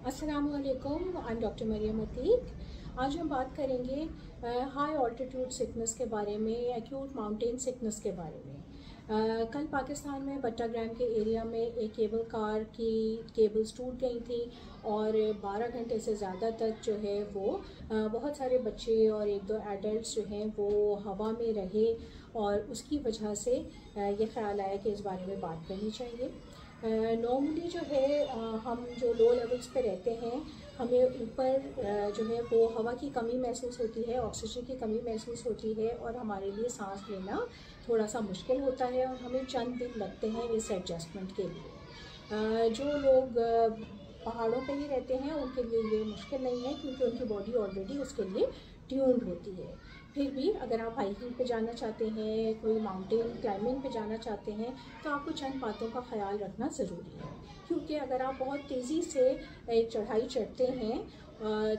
अस्सलामुअलैकुम, I am doctor Mariam Atiq. आज हम बात करेंगे हाई ऑल्टीट्यूड सिकनेस के बारे में, एक्यूट माउंटेन सिकनेस के बारे में। कल पाकिस्तान में बट्टाग्राम के एरिया में एक केबल कार की केबल्स टूट गई थी और 12 घंटे से ज़्यादा तक जो है वो बहुत सारे बच्चे और एक दो एडल्ट्स जो हैं वो हवा में रहे और उसकी वजह से ये ख्याल आया कि इस बारे में बात करनी चाहिए। नॉर्मली जो है हम जो लो लेवल्स पे रहते हैं हमें ऊपर जो है वो हवा की कमी महसूस होती है, ऑक्सीजन की कमी महसूस होती है और हमारे लिए सांस लेना थोड़ा सा मुश्किल होता है और हमें चंद दिन लगते हैं इस एडजस्टमेंट के लिए। जो लोग पहाड़ों पे ही रहते हैं उनके लिए ये मुश्किल नहीं है क्योंकि उनकी बॉडी ऑलरेडी उसके लिए ट्यून्ड होती है। फिर भी अगर आप हाइकिंग पे जाना चाहते हैं, कोई माउंटेन क्लाइंबिंग पे जाना चाहते हैं तो आपको चंद बातों का ख्याल रखना ज़रूरी है, क्योंकि अगर आप बहुत तेज़ी से एक चढ़ाई चढ़ते हैं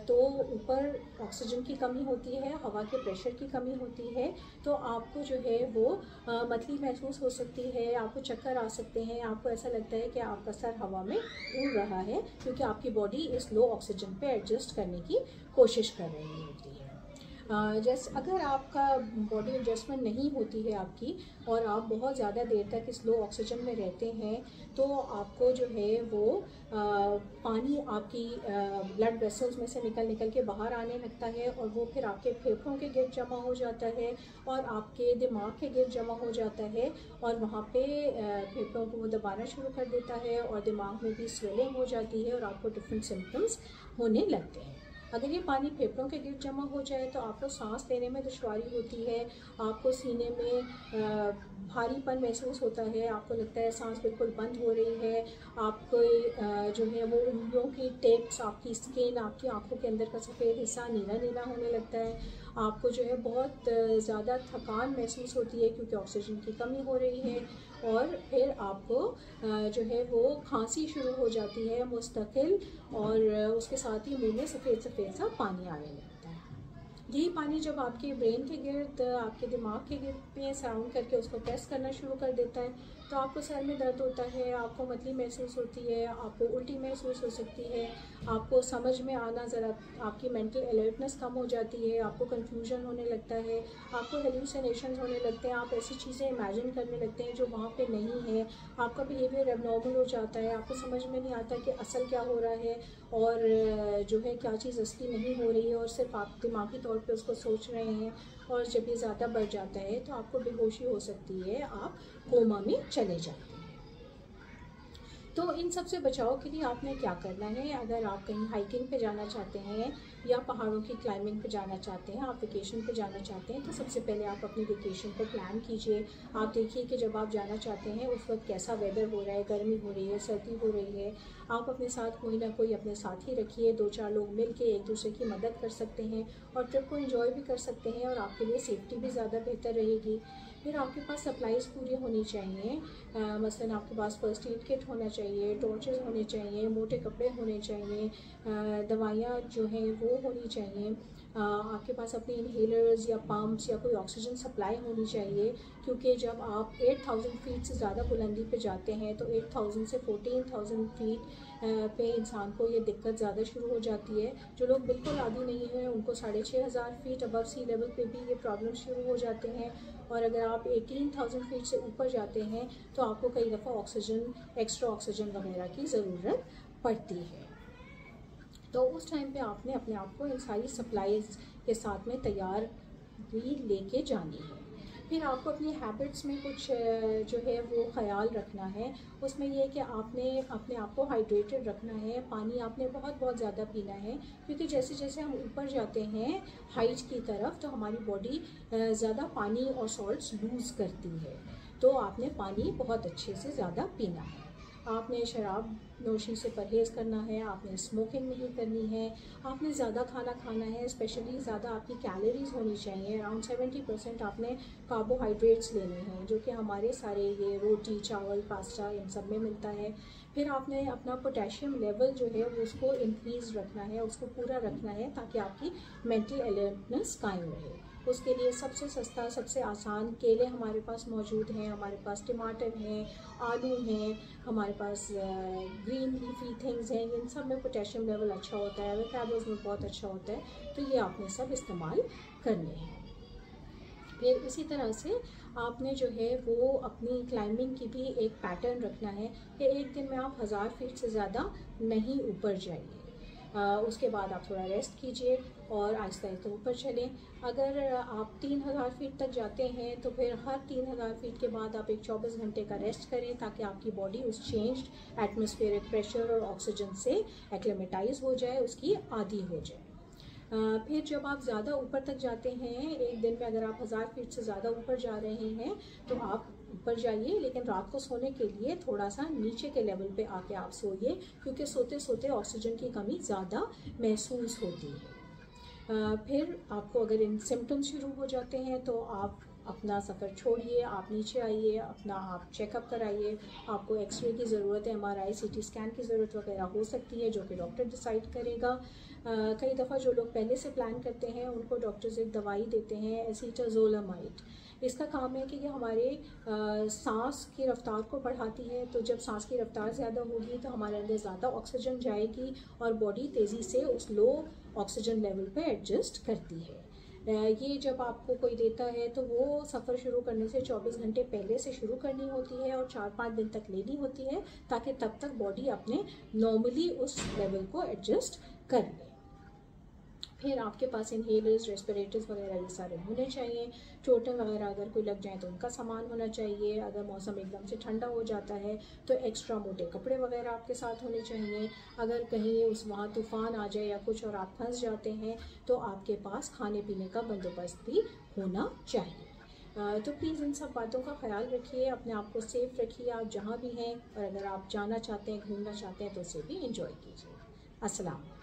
तो ऊपर ऑक्सीजन की कमी होती है, हवा के प्रेशर की कमी होती है, तो आपको जो है वो मतली महसूस हो सकती है, आपको चक्कर आ सकते हैं, आपको ऐसा लगता है कि आपका सर हवा में उड़ रहा है क्योंकि आपकी बॉडी इस लो ऑक्सीजन पे एडजस्ट करने की कोशिश कर रही होती है। जैसे अगर आपका बॉडी एडजस्टमेंट नहीं होती है आपकी और आप बहुत ज़्यादा देर तक इस लो ऑक्सीजन में रहते हैं तो आपको जो है वो पानी आपकी ब्लड वेसल्स में से निकल के बाहर आने लगता है और वो फिर आपके फेफड़ों के गिर्द जमा हो जाता है और आपके दिमाग के गिर्द जमा हो जाता है और वहाँ पे फेफड़ों को वो दबाना शुरू कर देता है और दिमाग में भी स्वेलिंग हो जाती है और आपको डिफरेंट सिम्टम्स होने लगते हैं। अगर ये पानी फेफड़ों के गिर्द जमा हो जाए तो आपको सांस लेने में दुश्वारी होती है, आपको सीने में भारीपन महसूस होता है, आपको लगता है सांस बिल्कुल बंद हो रही है, आपको जो है वो उंगलियों की टिप्स, आपकी स्किन, आपकी आंखों के अंदर का सफ़ेद हिस्सा नीला नीला होने लगता है, आपको जो है बहुत ज़्यादा थकान महसूस होती है क्योंकि ऑक्सीजन की कमी हो रही है और फिर आपको जो है वो खांसी शुरू हो जाती है मुस्तकिल और उसके साथ ही मुंह में सफ़ेद सफ़ेद सा पानी आने लगता है। यही पानी जब आपके ब्रेन के गिर्द, आपके दिमाग के गिर्द पे सराउंड करके उसको प्रेस करना शुरू कर देता है तो आपको सर में दर्द होता है, आपको मतली महसूस होती है, आपको उल्टी महसूस हो सकती है, आपको समझ में आना ज़रा, आपकी मेंटल अलर्टनेस कम हो जाती है, आपको कंफ्यूजन होने लगता है, आपको हेल्यूसिनेशंस होने लगते हैं, आप ऐसी चीज़ें इमेजिन करने लगते हैं जो वहाँ पे नहीं है, आपका बिहेवियर एबनॉर्मल हो जाता है, आपको समझ में नहीं आता कि असल क्या हो रहा है और जो है क्या चीज़ असली नहीं हो रही है और सिर्फ आप दिमागी तौर पे उसको सोच रहे हैं और जब ये ज़्यादा बढ़ जाता है तो आपको बेहोशी हो सकती है, आप कोमा में चले जाते हैं। तो इन सब से बचाव के लिए आपने क्या करना है? अगर आप कहीं हाइकिंग पे जाना चाहते हैं या पहाड़ों की क्लाइंबिंग पे जाना चाहते हैं, आप वेकेशन पे जाना चाहते हैं तो सबसे पहले आप अपनी वेकेशन को प्लान कीजिए। आप देखिए कि जब आप जाना चाहते हैं उस वक्त कैसा वेदर हो रहा है, गर्मी हो रही है, सर्दी हो रही है। आप अपने साथ कोई ना कोई अपने साथ ही रखिए, 2-4 लोग मिल के एक दूसरे की मदद कर सकते हैं और ट्रिप को एंजॉय भी कर सकते हैं और आपके लिए सेफ्टी भी ज़्यादा बेहतर रहेगी। फिर आपके पास सप्लाईज़ पूरी होनी चाहिए, मसलन आपके पास फर्स्ट एड किट होना चाहिए, टॉर्चेस होने चाहिए, मोटे कपड़े होने चाहिए, दवाइयाँ जो हैं वो होनी चाहिए, आपके पास अपने इनहेलर्स या पम्प्स या कोई ऑक्सीजन सप्लाई होनी चाहिए क्योंकि जब आप 8000 फीट से ज़्यादा बुलंदी पे जाते हैं तो 8000 से 14000 फीट पे इंसान को ये दिक्कत ज़्यादा शुरू हो जाती है। जो लोग बिल्कुल आदी नहीं हैं उनको 6500 फीट अबव सी लेवल पे भी ये प्रॉब्लम शुरू हो जाते हैं और अगर आप 18000 फीट से ऊपर जाते हैं तो आपको कई दफ़ा ऑक्सीजन, एक्स्ट्रा ऑक्सीजन वगैरह की ज़रूरत पड़ती है। तो उस टाइम पे आपने अपने आप को इन सारी सप्लाईज के साथ में तैयार भी लेके जानी है। फिर आपको अपनी हैबिट्स में कुछ जो है वो ख्याल रखना है। उसमें यह है कि आपने अपने आप को हाइड्रेटेड रखना है, पानी आपने बहुत ज़्यादा पीना है क्योंकि जैसे जैसे हम ऊपर जाते हैं हाइट की तरफ तो हमारी बॉडी ज़्यादा पानी और सॉल्ट्स लूज़ करती है, तो आपने पानी बहुत अच्छे से ज़्यादा पीना है। आपने शराब नोशी से परहेज़ करना है, आपने स्मोकिंग नहीं करनी है, आपने ज़्यादा खाना खाना है, स्पेशली ज़्यादा आपकी कैलोरीज़ होनी चाहिए। अराउंड 70% आपने कार्बोहाइड्रेट्स लेने हैं जो कि हमारे सारे ये रोटी, चावल, पास्ता इन सब में मिलता है। फिर आपने अपना पोटेशियम लेवल जो है वो उसको इंक्रीज़ रखना है, उसको पूरा रखना है ताकि आपकी मेंटल अलर्टनेस कायम रहे। उसके लिए सबसे सस्ता, सबसे आसान केले हमारे पास मौजूद हैं, हमारे पास टमाटर हैं, आलू हैं, हमारे पास ग्रीन लीफी थिंग्स हैं। इन सब में पोटेशियम लेवल अच्छा होता है, एवोकाडोज में बहुत अच्छा होता है, तो ये आपने सब इस्तेमाल करने हैं। फिर इसी तरह से आपने जो है वो अपनी क्लाइंबिंग की भी एक पैटर्न रखना है कि एक दिन में आप 1000 फीट से ज़्यादा नहीं ऊपर जाइए। उसके बाद आप थोड़ा रेस्ट कीजिए और आहिस्ता आहिस्ता ऊपर चलें। अगर आप 3000 फीट तक जाते हैं तो फिर हर 3000 फीट के बाद आप एक 24 घंटे का रेस्ट करें, ताकि आपकी बॉडी उस चेंज्ड एटमॉस्फेरिक प्रेशर और ऑक्सीजन से एक्लेमेटाइज हो जाए, उसकी आदी हो जाए। फिर जब आप ज़्यादा ऊपर तक जाते हैं, एक दिन में अगर आप 1000 फीट से ज़्यादा ऊपर जा रहे हैं तो आप ऊपर जाइए, लेकिन रात को सोने के लिए थोड़ा सा नीचे के लेवल पे आके आप सोइए, क्योंकि सोते सोते ऑक्सीजन की कमी ज़्यादा महसूस होती है। फिर आपको अगर इन सिम्टम्स शुरू हो जाते हैं तो आप अपना सफ़र छोड़िए, आप नीचे आइए, अपना आप चेकअप कराइए। आपको एक्सरे की ज़रूरत है, MRI CT स्कैन की ज़रूरत वगैरह हो सकती है, जो कि डॉक्टर डिसाइड करेगा। कई दफ़ा जो लोग पहले से प्लान करते हैं उनको डॉक्टर्स एक दवाई देते हैं, एसीटाज़ोलामाइड। इसका काम है कि ये हमारे सांस की रफ्तार को बढ़ाती है, तो जब सांस की रफ्तार ज़्यादा होगी तो हमारे अंदर ज़्यादा ऑक्सीजन जाएगी और बॉडी तेज़ी से उस लो ऑक्सीजन लेवल पे एडजस्ट करती है। ये जब आपको कोई देता है तो वो सफ़र शुरू करने से 24 घंटे पहले से शुरू करनी होती है और 4-5 दिन तक लेनी होती है, ताकि तब तक बॉडी अपने नॉर्मली उस लेवल को एडजस्ट कर ले। फिर आपके पास इनहेलर्स, रेस्पिरेटर्स वगैरह ये सारे होने चाहिए। चोटें वगैरह अगर कोई लग जाए तो उनका सामान होना चाहिए। अगर मौसम एकदम से ठंडा हो जाता है तो एक्स्ट्रा मोटे कपड़े वगैरह आपके साथ होने चाहिए। अगर कहीं वहाँ तूफ़ान आ जाए या कुछ और आप फंस जाते हैं तो आपके पास खाने पीने का बंदोबस्त भी होना चाहिए। तो प्लीज़ इन सब बातों का ख्याल रखिए, अपने आप को सेफ़ रखिए आप जहाँ भी हैं, और अगर आप जाना चाहते हैं, घूमना चाहते हैं तो उसे भी इंजॉय कीजिए। अस्सलाम।